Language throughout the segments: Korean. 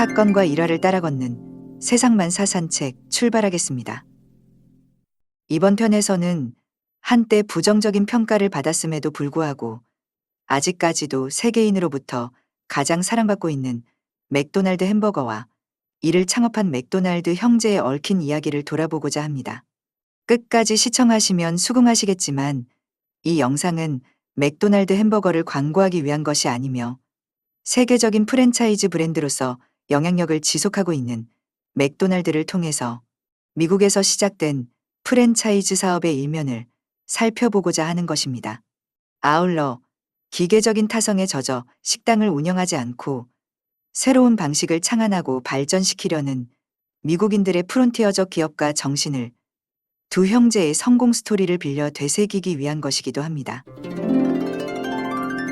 사건과 일화를 따라 걷는 세상만사 산책 출발하겠습니다. 이번 편에서는 한때 부정적인 평가를 받았음에도 불구하고 아직까지도 세계인으로부터 가장 사랑받고 있는 맥도날드 햄버거와 이를 창업한 맥도날드 형제에 얽힌 이야기를 돌아보고자 합니다. 끝까지 시청하시면 수긍하시겠지만 이 영상은 맥도날드 햄버거를 광고하기 위한 것이 아니며 세계적인 프랜차이즈 브랜드로서 영향력을 지속하고 있는 맥도날드를 통해서 미국에서 시작된 프랜차이즈 사업의 일면을 살펴보고자 하는 것입니다. 아울러 기계적인 타성에 젖어 식당을 운영하지 않고 새로운 방식을 창안하고 발전시키려는 미국인들의 프론티어적 기업가 정신을 두 형제의 성공 스토리를 빌려 되새기기 위한 것이기도 합니다.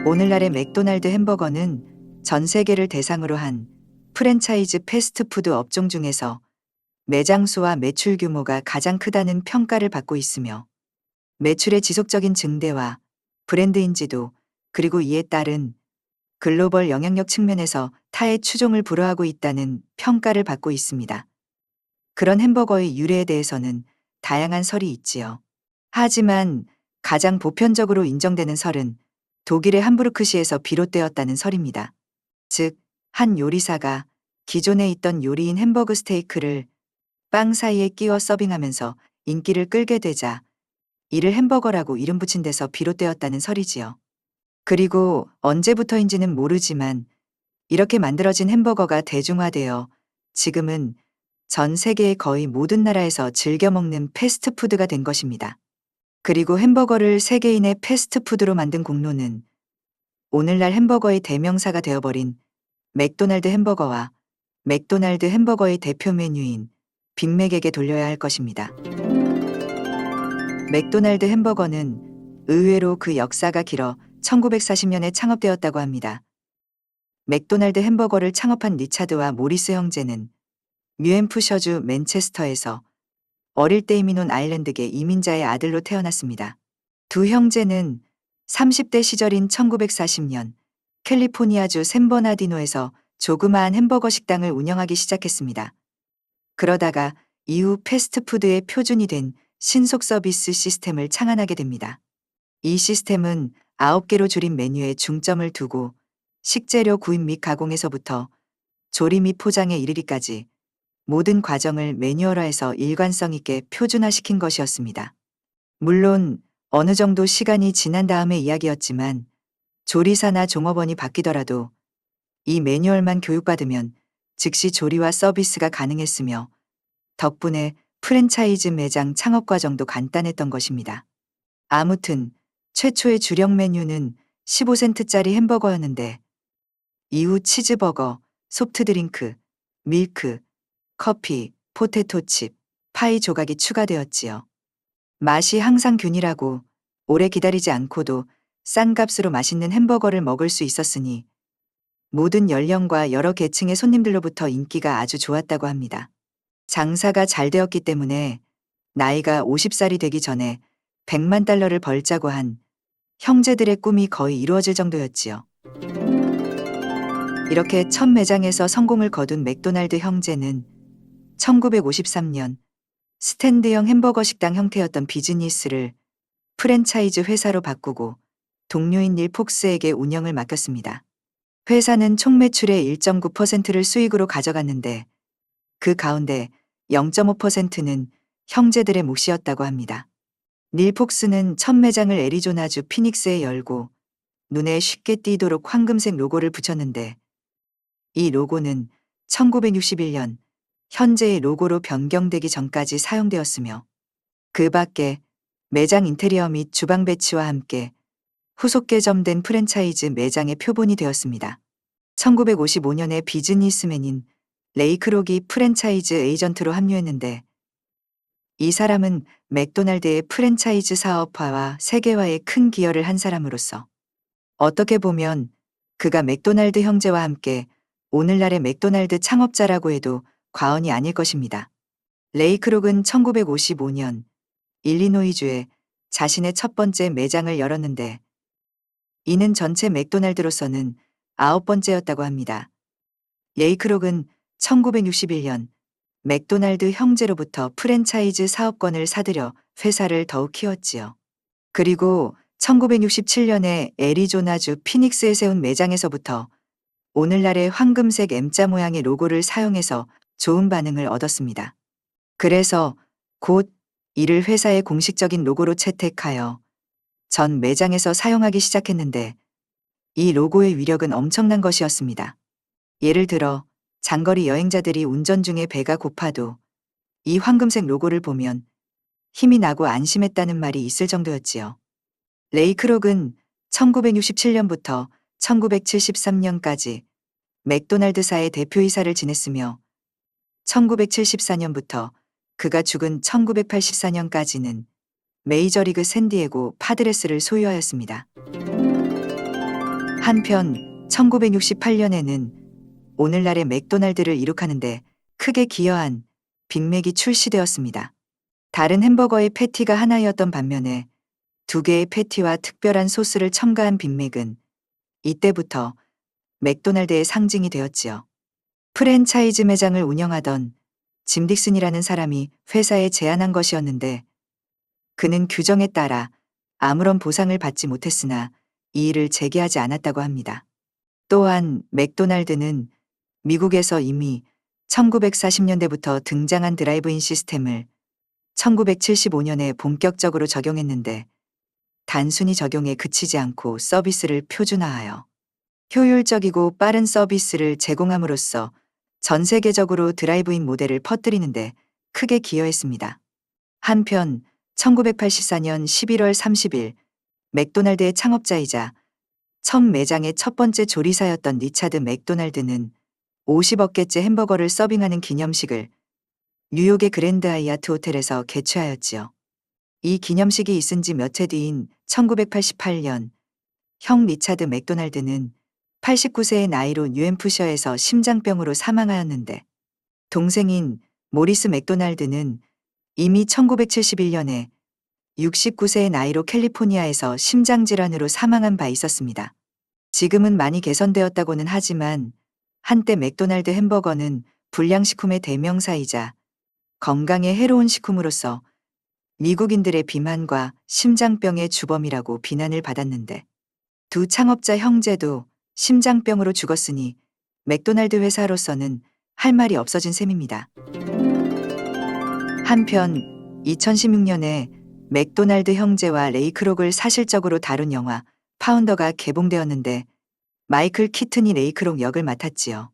오늘날의 맥도날드 햄버거는 전 세계를 대상으로 한 프랜차이즈 패스트푸드 업종 중에서 매장 수와 매출 규모가 가장 크다는 평가를 받고 있으며 매출의 지속적인 증대와 브랜드 인지도 그리고 이에 따른 글로벌 영향력 측면에서 타의 추종을 불허하고 있다는 평가를 받고 있습니다. 그런 햄버거의 유래에 대해서는 다양한 설이 있지요. 하지만 가장 보편적으로 인정되는 설은 독일의 함부르크시에서 비롯되었다는 설입니다. 즉, 한 요리사가 기존에 있던 요리인 햄버거 스테이크를 빵 사이에 끼워 서빙하면서 인기를 끌게 되자 이를 햄버거라고 이름 붙인 데서 비롯되었다는 설이지요. 그리고 언제부터인지는 모르지만 이렇게 만들어진 햄버거가 대중화되어 지금은 전 세계의 거의 모든 나라에서 즐겨 먹는 패스트푸드가 된 것입니다. 그리고 햄버거를 세계인의 패스트푸드로 만든 공로는 오늘날 햄버거의 대명사가 되어버린 맥도날드 햄버거와 맥도날드 햄버거의 대표 메뉴인 빅맥에게 돌려야 할 것입니다. 맥도날드 햄버거는 의외로 그 역사가 길어 1940년에 창업되었다고 합니다. 맥도날드 햄버거를 창업한 리차드와 모리스 형제는 뉴햄프셔주 맨체스터에서 어릴 때 이민 온 아일랜드계 이민자의 아들로 태어났습니다. 두 형제는 30대 시절인 1940년 캘리포니아주 샌버나디노에서 조그마한 햄버거 식당을 운영하기 시작했습니다. 그러다가 이후 패스트푸드의 표준이 된 신속 서비스 시스템을 창안하게 됩니다. 이 시스템은 9개로 줄인 메뉴에 중점을 두고 식재료 구입 및 가공에서부터 조리 및 포장에 이르기까지 모든 과정을 매뉴얼화해서 일관성 있게 표준화시킨 것이었습니다. 물론 어느 정도 시간이 지난 다음의 이야기였지만 조리사나 종업원이 바뀌더라도 이 매뉴얼만 교육받으면 즉시 조리와 서비스가 가능했으며 덕분에 프랜차이즈 매장 창업 과정도 간단했던 것입니다. 아무튼 최초의 주력 메뉴는 15센트짜리 햄버거였는데 이후 치즈버거, 소프트드링크, 밀크, 커피, 포테토칩, 파이 조각이 추가되었지요. 맛이 항상 균일하고 오래 기다리지 않고도 싼 값으로 맛있는 햄버거를 먹을 수 있었으니 모든 연령과 여러 계층의 손님들로부터 인기가 아주 좋았다고 합니다. 장사가 잘 되었기 때문에 나이가 50살이 되기 전에 $100만 벌자고 한 형제들의 꿈이 거의 이루어질 정도였지요. 이렇게 첫 매장에서 성공을 거둔 맥도날드 형제는 1953년 스탠드형 햄버거 식당 형태였던 비즈니스를 프랜차이즈 회사로 바꾸고 동료인 닐 폭스에게 운영을 맡겼습니다. 회사는 총 매출의 1.9%를 수익으로 가져갔는데 그 가운데 0.5%는 형제들의 몫이었다고 합니다. 닐 폭스는 첫 매장을 애리조나주 피닉스에 열고 눈에 쉽게 띄도록 황금색 로고를 붙였는데 이 로고는 1961년 현재의 로고로 변경되기 전까지 사용되었으며 그 밖에 매장 인테리어 및 주방 배치와 함께 후속 개점된 프랜차이즈 매장의 표본이 되었습니다. 1955년에 비즈니스맨인 레이 크록이 프랜차이즈 에이전트로 합류했는데 이 사람은 맥도날드의 프랜차이즈 사업화와 세계화에 큰 기여를 한 사람으로서 어떻게 보면 그가 맥도날드 형제와 함께 오늘날의 맥도날드 창업자라고 해도 과언이 아닐 것입니다. 레이 크록은 1955년 일리노이주에 자신의 첫 번째 매장을 열었는데 이는 전체 맥도날드로서는 9번째였다고 합니다. 레이 크록은 1961년 맥도날드 형제로부터 프랜차이즈 사업권을 사들여 회사를 더욱 키웠지요. 그리고 1967년에 애리조나주 피닉스에 세운 매장에서부터 오늘날의 황금색 M자 모양의 로고를 사용해서 좋은 반응을 얻었습니다. 그래서 곧 이를 회사의 공식적인 로고로 채택하여 전 매장에서 사용하기 시작했는데 이 로고의 위력은 엄청난 것이었습니다. 예를 들어 장거리 여행자들이 운전 중에 배가 고파도 이 황금색 로고를 보면 힘이 나고 안심했다는 말이 있을 정도였지요. 레이 크록은 1967년부터 1973년까지 맥도날드사의 대표이사를 지냈으며 1974년부터 그가 죽은 1984년까지는 메이저리그 샌디에고 파드레스를 소유하였습니다. 한편 1968년에는 오늘날의 맥도날드를 이룩하는데 크게 기여한 빅맥이 출시되었습니다. 다른 햄버거의 패티가 하나였던 반면에 두 개의 패티와 특별한 소스를 첨가한 빅맥은 이때부터 맥도날드의 상징이 되었지요. 프랜차이즈 매장을 운영하던 짐 딕슨이라는 사람이 회사에 제안한 것이었는데 그는 규정에 따라 아무런 보상을 받지 못했으나 이의를 제기하지 않았다고 합니다. 또한 맥도날드는 미국에서 이미 1940년대부터 등장한 드라이브인 시스템을 1975년에 본격적으로 적용했는데 단순히 적용에 그치지 않고 서비스를 표준화하여 효율적이고 빠른 서비스를 제공함으로써 전 세계적으로 드라이브인 모델을 퍼뜨리는데 크게 기여했습니다. 한편 1984년 11월 30일 맥도날드의 창업자이자 첫 매장의 첫 번째 조리사였던 리차드 맥도날드는 50억 개째 햄버거를 서빙하는 기념식을 뉴욕의 그랜드 하이아트 호텔에서 개최하였지요. 이 기념식이 있은 지 몇 해 뒤인 1988년 형 리차드 맥도날드는 89세의 나이로 뉴햄프셔에서 심장병으로 사망하였는데 동생인 모리스 맥도날드는 이미 1971년에 69세의 나이로 캘리포니아에서 심장질환으로 사망한 바 있었습니다. 지금은 많이 개선되었다고는 하지만 한때 맥도날드 햄버거는 불량식품의 대명사이자 건강에 해로운 식품으로서 미국인들의 비만과 심장병의 주범이라고 비난을 받았는데 두 창업자 형제도 심장병으로 죽었으니 맥도날드 회사로서는 할 말이 없어진 셈입니다. 한편 2016년에 맥도날드 형제와 레이 크록을 사실적으로 다룬 영화 파운더가 개봉되었는데 마이클 키튼이 레이 크록 역을 맡았지요.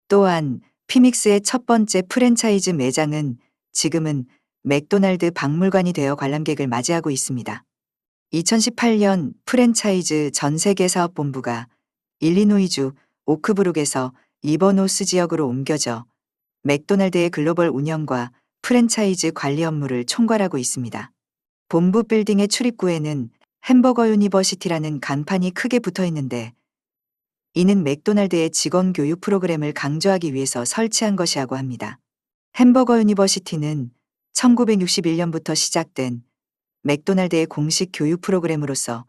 또한 피닉스의 첫 번째 프랜차이즈 매장은 지금은 맥도날드 박물관이 되어 관람객을 맞이하고 있습니다. 2018년 프랜차이즈 전세계 사업본부가 일리노이주 오크브룩에서 리버노스 지역으로 옮겨져 맥도날드의 글로벌 운영과 프랜차이즈 관리 업무를 총괄하고 있습니다. 본부 빌딩의 출입구에는 햄버거 유니버시티라는 간판이 크게 붙어 있는데 이는 맥도날드의 직원 교육 프로그램을 강조하기 위해서 설치한 것이라고 합니다. 햄버거 유니버시티는 1961년부터 시작된 맥도날드의 공식 교육 프로그램으로서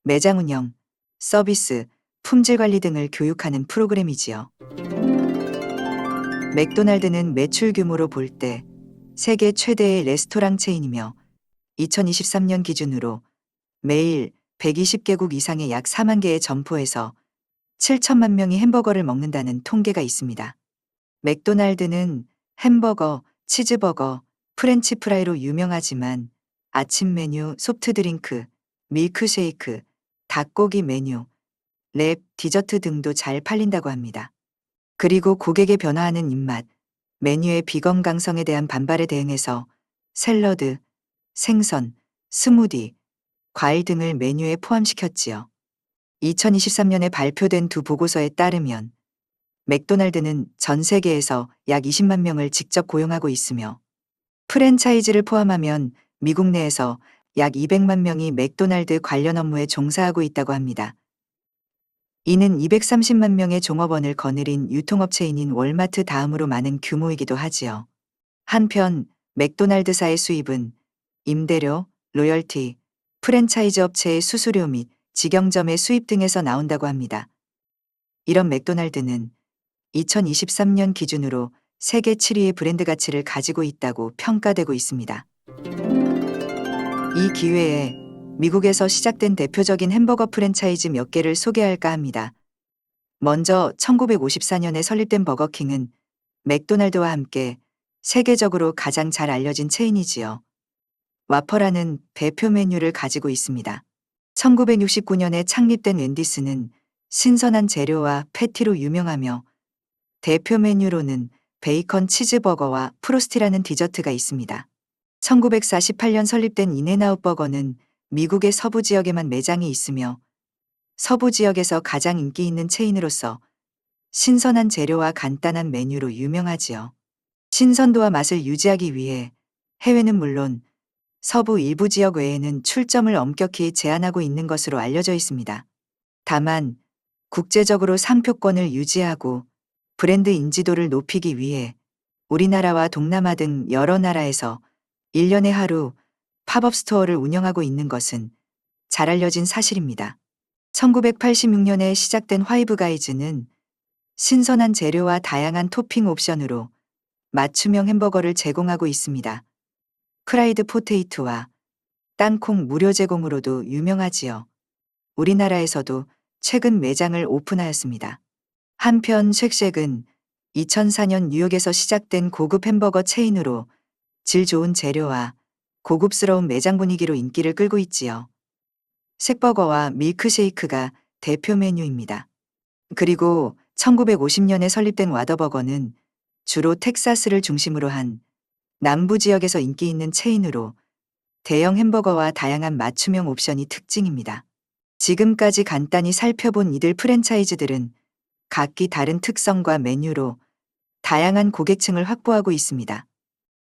매장 운영, 서비스, 품질 관리 등을 교육하는 프로그램이지요. 맥도날드는 매출 규모로 볼 때 세계 최대의 레스토랑 체인이며 2023년 기준으로 매일 120개국 이상의 약 4만 개의 점포에서 7천만 명이 햄버거를 먹는다는 통계가 있습니다. 맥도날드는 햄버거, 치즈버거, 프렌치 프라이로 유명하지만 아침 메뉴, 소프트드링크, 밀크쉐이크, 닭고기 메뉴, 랩, 디저트 등도 잘 팔린다고 합니다. 그리고 고객의 변화하는 입맛, 메뉴의 비건강성에 대한 반발에 대응해서 샐러드, 생선, 스무디, 과일 등을 메뉴에 포함시켰지요. 2023년에 발표된 두 보고서에 따르면 맥도날드는 전 세계에서 약 20만 명을 직접 고용하고 있으며 프랜차이즈를 포함하면 미국 내에서 약 200만 명이 맥도날드 관련 업무에 종사하고 있다고 합니다. 이는 230만 명의 종업원을 거느린 유통업체인인 월마트 다음으로 많은 규모이기도 하지요. 한편 맥도날드사의 수입은 임대료, 로열티, 프랜차이즈 업체의 수수료 및 직영점의 수입 등에서 나온다고 합니다. 이런 맥도날드는 2023년 기준으로 세계 7위의 브랜드 가치를 가지고 있다고 평가되고 있습니다. 이 기회에 미국에서 시작된 대표적인 햄버거 프랜차이즈 몇 개를 소개할까 합니다. 먼저 1954년에 설립된 버거킹은 맥도날드와 함께 세계적으로 가장 잘 알려진 체인이지요. 와퍼라는 대표 메뉴를 가지고 있습니다. 1969년에 창립된 웬디스는 신선한 재료와 패티로 유명하며 대표 메뉴로는 베이컨 치즈버거와 프로스티라는 디저트가 있습니다. 1948년 설립된 인앤아웃 버거는 미국의 서부 지역에만 매장이 있으며 서부 지역에서 가장 인기 있는 체인으로서 신선한 재료와 간단한 메뉴로 유명하지요. 신선도와 맛을 유지하기 위해 해외는 물론 서부 일부 지역 외에는 출점을 엄격히 제한하고 있는 것으로 알려져 있습니다. 다만 국제적으로 상표권을 유지하고 브랜드 인지도를 높이기 위해 우리나라와 동남아 등 여러 나라에서 1년에 하루 팝업 스토어를 운영하고 있는 것은 잘 알려진 사실입니다. 1986년에 시작된 화이브가이즈는 신선한 재료와 다양한 토핑 옵션으로 맞춤형 햄버거를 제공하고 있습니다. 프라이드 포테이토와 땅콩 무료 제공으로도 유명하지요. 우리나라에서도 최근 매장을 오픈하였습니다. 한편 쉑쉑은 2004년 뉴욕에서 시작된 고급 햄버거 체인으로 질 좋은 재료와 고급스러운 매장 분위기로 인기를 끌고 있지요. 쉑버거와 밀크쉐이크가 대표 메뉴입니다. 그리고 1950년에 설립된 와더버거는 주로 텍사스를 중심으로 한 남부 지역에서 인기 있는 체인으로 대형 햄버거와 다양한 맞춤형 옵션이 특징입니다. 지금까지 간단히 살펴본 이들 프랜차이즈들은 각기 다른 특성과 메뉴로 다양한 고객층을 확보하고 있습니다.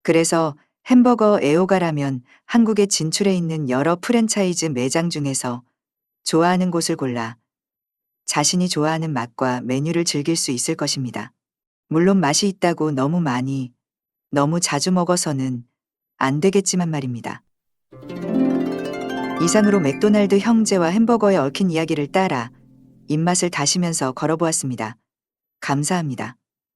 그래서 햄버거 애호가라면 한국에 진출해 있는 여러 프랜차이즈 매장 중에서 좋아하는 곳을 골라 자신이 좋아하는 맛과 메뉴를 즐길 수 있을 것입니다. 물론 맛이 있다고 너무 많이, 너무 자주 먹어서는 안 되겠지만 말입니다. 이상으로 맥도날드 형제와 햄버거에 얽힌 이야기를 따라 입맛을 다시면서 걸어보았습니다. 감사합니다.